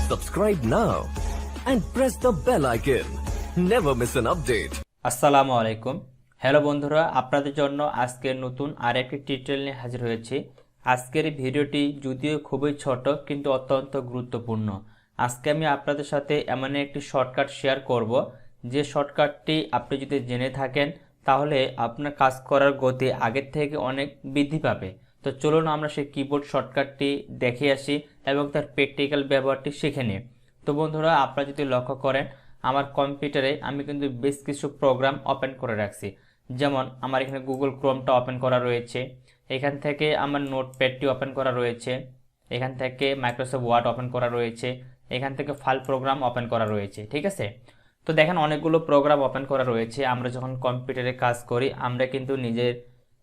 Subscribe now and press the bell icon. Never miss an update. আসসালামু আলাইকুম। Hello বন্ধুরা, আপনাদের জন্য আজকে নতুন আরেকটি টিউটোরিয়াল নিয়ে হাজির হয়েছি। আজকের ভিডিওটি যদিও খুবই ছোট কিন্তু অত্যন্ত গুরুত্বপূর্ণ। আজকে আমি আপনাদের সাথে এমন একটি শর্টকাট শেয়ার করব, যে শর্টকাটটি আপনি যদি জেনে থাকেন তাহলে আপনার কাজ করার গতি আগের থেকে অনেক বৃদ্ধি পাবে। তো চলুন আমরা সেই কিবোর্ড শর্টকাটটি দেখে আসি এবং তার প্র্যাকটিক্যাল ব্যবহারটি শিখে নিই। তো বন্ধুরা, আপনারা যদি লক্ষ্য করেন আমার কম্পিউটারে আমি কিন্তু বেশ কিছু প্রোগ্রাম ওপেন করে রাখছি। যেমন আমার এখানে গুগল ক্রোমটা ওপেন করা রয়েছে, এখান থেকে আমার নোটপ্যাডটি ওপেন করা রয়েছে, এখান থেকে মাইক্রোসফট ওয়ার্ড ওপেন করা রয়েছে, এখান থেকে ফাইল প্রোগ্রাম ওপেন করা রয়েছে। ঠিক আছে, তো দেখেন অনেকগুলো প্রোগ্রাম ওপেন করা রয়েছে। আমরা যখন কম্পিউটারে কাজ করি আমরা কিন্তু নিজের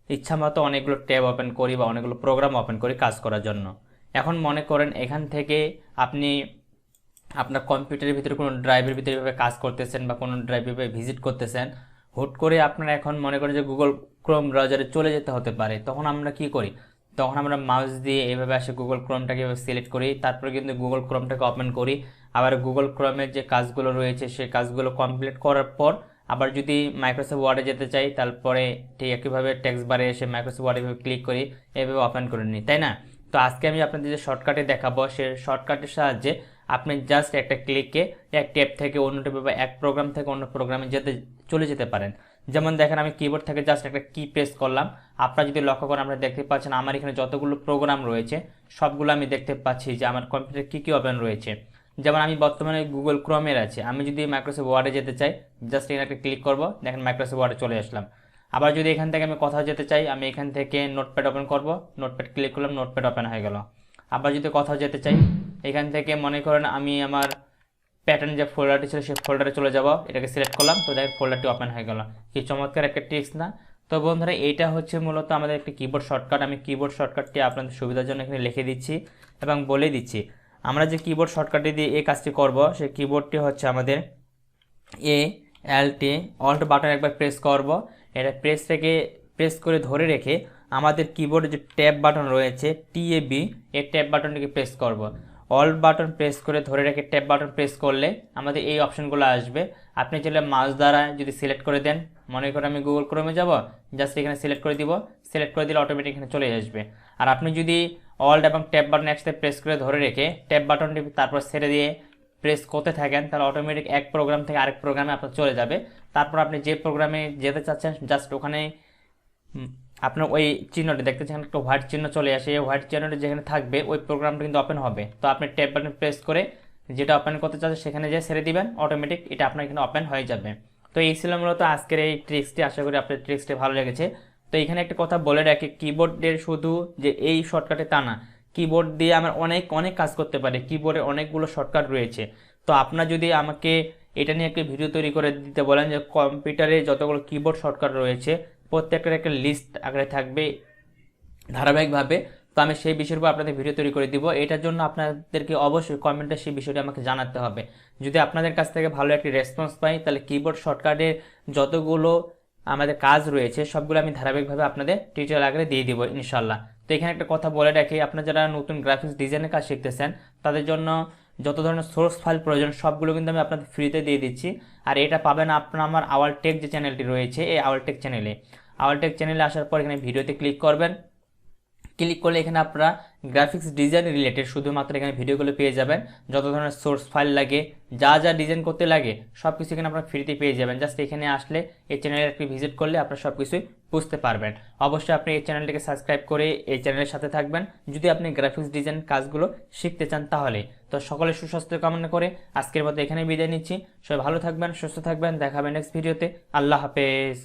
ইচ্ছা মতো অনেকগুলো ট্যাব ওপেন করি বা অনেকগুলো প্রোগ্রাম ওপেন করি কাজ করার জন্য। এখন মনে করেন এখান থেকে আপনি আপনার কম্পিউটারের ভিতরে কোনো ড্রাইভের ভিতরে এভাবে কাজ করতেছেন বা কোনো ড্রাইভে ভিজিট করতেছেন, হুট করে আপনারা এখন মনে করেন যে গুগল ক্রোম ব্রাউজারে চলে যেতে হতে পারে। তখন আমরা কি করি? তখন আমরা মাউস দিয়ে এভাবে আসে গুগল ক্রোমটাকে এভাবে সিলেক্ট করি, তারপরে কিন্তু গুগল ক্রোমটাকে ওপেন করি। আবার গুগল ক্রোমের যে কাজগুলো রয়েছে সেই কাজগুলো কমপ্লিট করার পর আবার যদি মাইক্রোসফট ওয়ার্ডে যেতে চাই তারপরে ঠিক একইভাবে টেক্সট বারে এসে মাইক্রোসফট ওয়ার্ডে এভাবে ক্লিক করি, এভাবে ওপেন করে নিই, তাই না? তো আজকে আমি আপনাদের যে শর্টকাটে দেখাবো সেই শর্টকাটের সাহায্যে আপনি জাস্ট একটা ক্লিকে এক ট্যাব থেকে অন্য ট্যাবে বা এক প্রোগ্রাম থেকে অন্য প্রোগ্রামে চলে যেতে পারেন। যেমন দেখেন আমি কিবোর্ড থেকে জাস্ট একটা কি প্রেস করলাম, আপনারা যদি লক্ষ্য করেন আপনারা দেখতে পাচ্ছেন আমার এখানে যতগুলো প্রোগ্রাম রয়েছে সবগুলো আমি দেখতে পাচ্ছি যে আমার কম্পিউটারে কী কী ওপেন রয়েছে। যেমন আমি বর্তমানে গুগল ক্রোমের আছে, আমি যদি মাইক্রোসফট ওয়ার্ডে যেতে চাই জাস্ট এখানে একটা ক্লিক করব, দেখেন মাইক্রোসফট ওয়ার্ডে চলে আসলাম। আবার যদি এখান থেকে আমি কোথাও যেতে চাই আমি এখান থেকে নোটপ্যাড ওপেন করব, নোটপ্যাড ক্লিক করলাম, নোটপ্যাড ওপেন হয়ে গেল। আবার যদি কোথাও যেতে চাই এখান থেকে মনে করেন আমি আমার প্যাটার্ন যে ফোল্ডারটি ছিল সেই ফোল্ডারে চলে যাব, এটাকে সিলেক্ট করলাম, তো দেখেন ফোল্ডারটি ওপেন হয়ে গেল। কি চমৎকার একটা ট্রিক্স না? তো বন্ধুরা, এইটা হচ্ছে মূলত আমাদের একটি কিবোর্ড শর্টকাট। আমি কিবোর্ড শর্টকাটটি আপনাদের সুবিধার জন্য এখানে লিখে দিচ্ছি এবং বলে দিচ্ছি। আমরা যে কিবোর্ড শর্টকাটটি দিয়ে এই কাজটি করব সেই কিবোর্ডটি হচ্ছে আমাদের অল্ট বাটন একবার প্রেস করব, এটা প্রেস করে ধরে রেখে আমাদের কিবোর্ডে যে ট্যাব বাটন রয়েছে TAB, এই ট্যাব বাটনটিকে প্রেস করব। অল্ট বাটন প্রেস করে ধরে রেখে ট্যাব বাটন প্রেস করলে আমাদের এই অপশনগুলো আসবে। আপনি চাইলে মাউস দ্বারা যদি সিলেক্ট করে দেন, মনে করে আমি গুগল ক্রোমে যাব, জাস্ট এখানে সিলেক্ট করে দিব, সিলেক্ট করে দিলে অটোমেটিক এখানে চলে আসবে। আর আপনি যদি অল্ট এবং ট্যাব বাটন একসাথে প্রেস করে ধরে রেখে ট্যাব বাটনটি তারপর ছেড়ে দিয়ে প্রেস করতে থাকেন তাহলে অটোমেটিক এক প্রোগ্রাম থেকে আরেক প্রোগ্রামে আপনার চলে যাবে। তারপর আপনি যে প্রোগ্রামে যেতে চাচ্ছেন জাস্ট ওখানে আপনার ওই চিহ্নটি দেখতে চান, একটা হোয়াইট চিহ্ন চলে আসে, এই হোয়াইট চিহ্নটি যেখানে থাকবে ওই প্রোগ্রামটা কিন্তু ওপেন হবে। তো আপনি ট্যাব বাটন প্রেস করে যেটা ওপেন করতে চাচ্ছেন সেখানে যেয়ে ছেড়ে দিবেন, অটোমেটিক এটা আপনার এখানে ওপেন হয়ে যাবে। তো এই ছিল মূলত আজকের এই ট্রিক্সটি। আশা করি আপনার ট্রিক্সটি ভালো লেগেছে। তো এখানে একটা কথা বলে রাখি, কিবোর্ডের শুধু যে এই শর্টকাটে তা না, কিবোর্ড দিয়ে আমরা অনেক অনেক কাজ করতে পারি, কিবোর্ডে অনেকগুলো শর্টকাট রয়েছে। তো আপনার যদি আমাকে এটা নিয়ে একটা ভিডিও তৈরি করে দিতে বলেন যে কম্পিউটারে যতগুলো কিবোর্ড শর্টকাট রয়েছে প্রত্যেকটার একটা লিস্ট আকারে থাকবে ধারাবাহিকভাবে, তো আমি সেই বিষয়ের উপর আপনাদের ভিডিও তৈরি করে দিব। এটার জন্য আপনাদেরকে অবশ্যই কমেন্টে সেই বিষয়টি আমাকে জানাতে হবে। যদি আপনাদের কাছ থেকে ভালো একটি রেসপন্স পাই তাহলে কিবোর্ড শর্টকাটের যতগুলো আমাদের কাজ রয়েছে সবগুলো আমি ধারাবাহিকভাবে আপনাদের টিউটোরিয়াল আকারে দিয়ে দিব ইনশাল্লাহ। তো এখানে একটা কথা বলে রাখি, আপনারা যারা নতুন গ্রাফিক্স ডিজাইনের কাজ শিখতেছেন তাদের জন্য যত ধরনের সোর্স ফাইল প্রয়োজন সবগুলো কিন্তু আমি আপনাদের ফ্রিতে দিয়ে দিচ্ছি। আর এটা পাবেন আপনারা আমার আওয়াল টেক যে চ্যানেলটি রয়েছে এই আওয়াল টেক চ্যানেলে আসার পর এখানে ভিডিওতে ক্লিক করবেন, ক্লিক করলে এখানে আপনারা গ্রাফিক্স ডিজাইন রিলেটেড শুধুমাত্র এখানে ভিডিওগুলো পেয়ে যাবেন। যত ধরনের সোর্স ফাইল লাগে, যা যা ডিজাইন করতে লাগে সব কিছু এখানে আপনারা ফ্রিতে পেয়ে যাবেন। জাস্ট এখানে আসলে এই চ্যানেলে একটি ভিজিট করলে আপনারা সব কিছুই বুঝতে পারবেন। অবশ্যই আপনি এই চ্যানেলটিকে সাবস্ক্রাইব করে এই চ্যানেলের সাথে থাকবেন যদি আপনি গ্রাফিক্স ডিজাইন কাজগুলো শিখতে চান তাহলে। তো সকলের সুস্বাস্থ্য কামনা করে আজকের মতো এখানে বিদায় নিচ্ছি। সবাই ভালো থাকবেন, সুস্থ থাকবেন, দেখা হবে নেক্সট ভিডিওতে। আল্লাহ হাফেজ।